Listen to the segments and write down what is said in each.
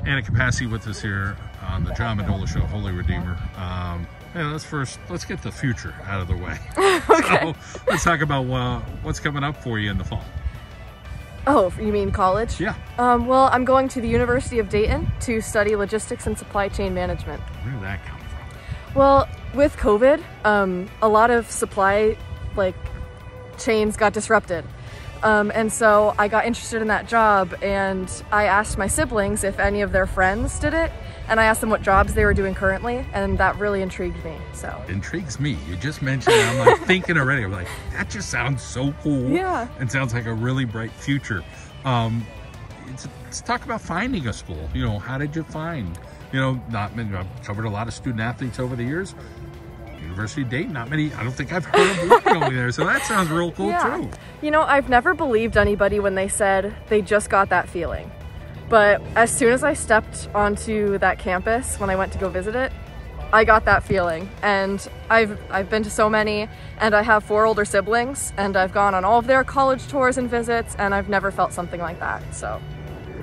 Anna Capaci with us here on the John Mendola Show, Holy Redeemer. Let's get the future out of the way. Okay. So let's talk about what's coming up for you in the fall. Oh, you mean college? Yeah. Well, I'm going to the University of Dayton to study logistics and supply chain management. Where did that come from? Well, with COVID, a lot of supply chains got disrupted. And so I got interested in that job, and I asked my siblings if any of their friends did it, and I asked them what jobs they were doing currently, and that really intrigued me. So Intrigues me. You just mentioned it. I'm like thinking already. I'm like, that just sounds so cool. Yeah. And sounds like a really bright future. Let's talk about finding a school. You know, how did you find? You know, not many. I've covered a lot of student athletes over the years. University of Dayton, not many. I don't think I've heard of one going there. So that sounds real cool too. You know, I've never believed anybody when they said they just got that feeling. But as soon as I stepped onto that campus, when I went to go visit it, I got that feeling. And I've been to so many, and I have 4 older siblings, and I've gone on all of their college tours and visits, and I've never felt something like that. So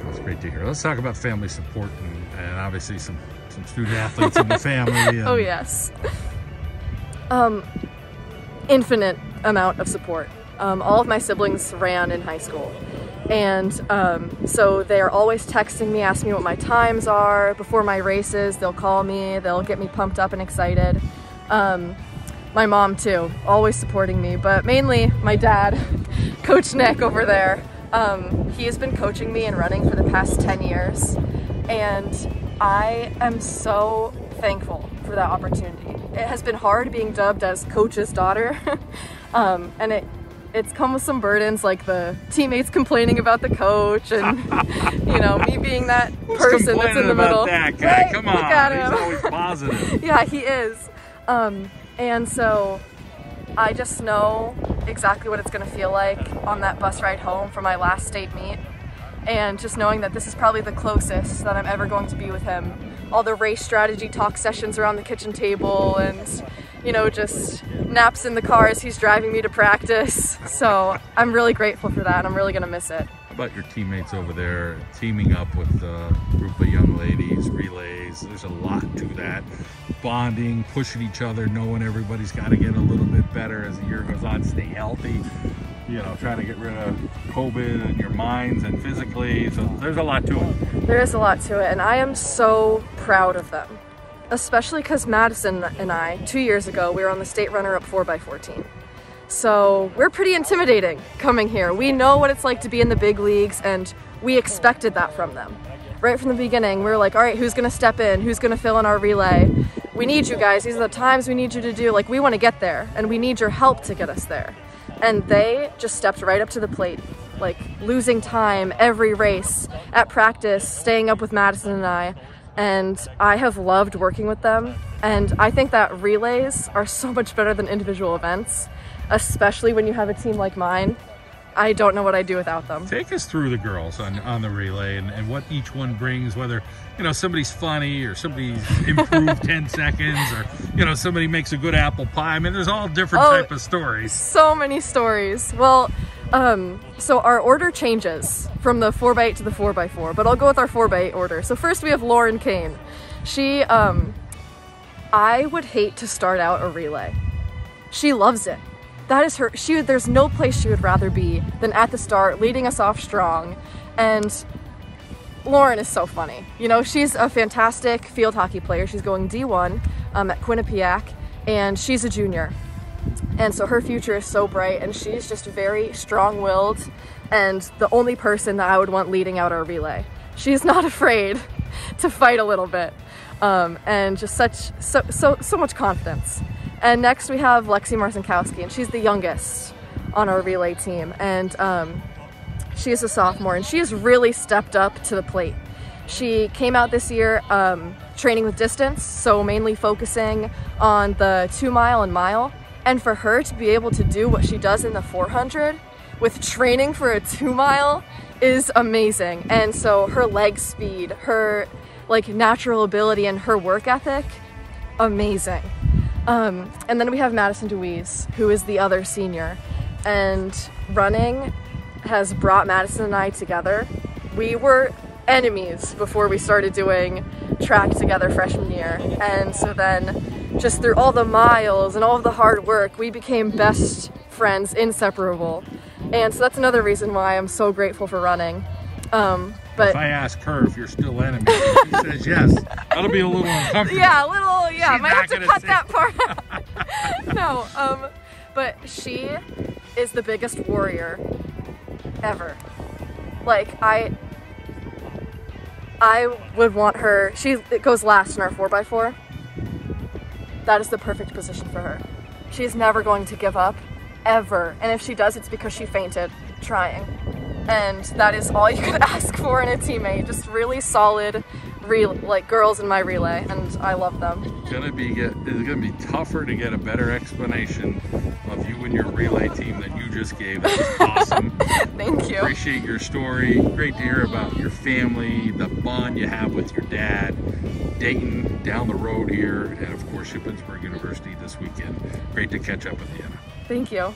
that's great to hear. Let's talk about family support and obviously some student athletes in the family. And... Oh yes. Infinite amount of support. All of my siblings ran in high school, and so they're always texting me, asking me what my times are before my races. They'll call me, they'll get me pumped up and excited. My mom too, always supporting me, but mainly my dad, Coach Nick over there. He has been coaching me in running for the past 10 years, and I am so thankful for that opportunity. It has been hard being dubbed as coach's daughter, and it's come with some burdens, like the teammates complaining about the coach, and you know, me being that person that's in the middle. That guy? Right? Come on, look at him. He's always positive. Yeah, he is. And so I just know exactly what it's going to feel like on that bus ride home from my last state meet, and just knowing that this is probably the closest that I'm ever going to be with him. All the race strategy talk sessions around the kitchen table, and you know, just naps in the car as he's driving me to practice. So I'm really grateful for that, and I'm really gonna miss it. How about your teammates over there teaming up with a group of young ladies, relays? There's a lot to that. Bonding, pushing each other, knowing everybody's got to get a little bit better as the year goes on, stay healthy. You know, trying to get rid of COVID in your minds and physically. So there's a lot to it. There is a lot to it, and I am so proud of them. Especially because Madison and I, 2 years ago, we were on the state runner-up 4x4 team. So we're pretty intimidating coming here. We know what it's like to be in the big leagues, and we expected that from them. Right from the beginning, we were like, all right, who's gonna step in? Who's gonna fill in our relay? We need you guys. These are the times we need you to do. Like, we wanna get there, and we need your help to get us there. And they just stepped right up to the plate, like losing time every race, at practice, staying up with Madison and I. And I have loved working with them, and I think that relays are so much better than individual events, especially when you have a team like mine. I don't know what I'd do without them. Take us through the girls on the relay and what each one brings, whether, you know, somebody's funny or somebody's improved 10 seconds, or, you know, somebody makes a good apple pie. I mean, there's all different type of stories. So many stories. Well, so our order changes from the 4x8 to the 4x4, but I'll go with our 4x8 order. So first we have Kane. She, I would hate to start out a relay. She loves it. That is her, there's no place she would rather be than at the start, leading us off strong. And Lauren is so funny. You know, she's a fantastic field hockey player. She's going D1 at Quinnipiac, and she's a junior. And so her future is so bright, and she's just very strong-willed, and the only person that I would want leading out our relay. She's not afraid to fight a little bit, and just so much confidence. And next we have Lexi Morsinkowski, and she's the youngest on our relay team, and she is a sophomore, and she has really stepped up to the plate. She came out this year training with distance, so mainly focusing on the 2 mile and mile. And for her to be able to do what she does in the 400 with training for a 2 mile is amazing. And so her leg speed, her like natural ability, and her work ethic, amazing. And then we have Madison DeWeese, who is the other senior, and running has brought Madison and I together. We were enemies before we started doing track together freshman year. And so then just through all the miles and all of the hard work, we became best friends, inseparable. And so that's another reason why I'm so grateful for running. But if I ask her if you're still enemies, she says yes, that'll be a little uncomfortable. Yeah, a little, yeah, She's might have to not cut gonna that part out. No, but she is the biggest warrior ever. Like, I would want her, it goes last in our 4x4. That is the perfect position for her. She's never going to give up, ever. And if she does, it's because she fainted trying. And that is all you could ask for in a teammate. Just really solid, like girls in my relay, and I love them. It's gonna be tougher to get a better explanation of you and your relay team that you just gave. That was awesome. Thank you. Appreciate your story. Great to hear about your family, the bond you have with your dad, Dayton down the road here, and of course Shippensburg University this weekend. Great to catch up with you. Thank you.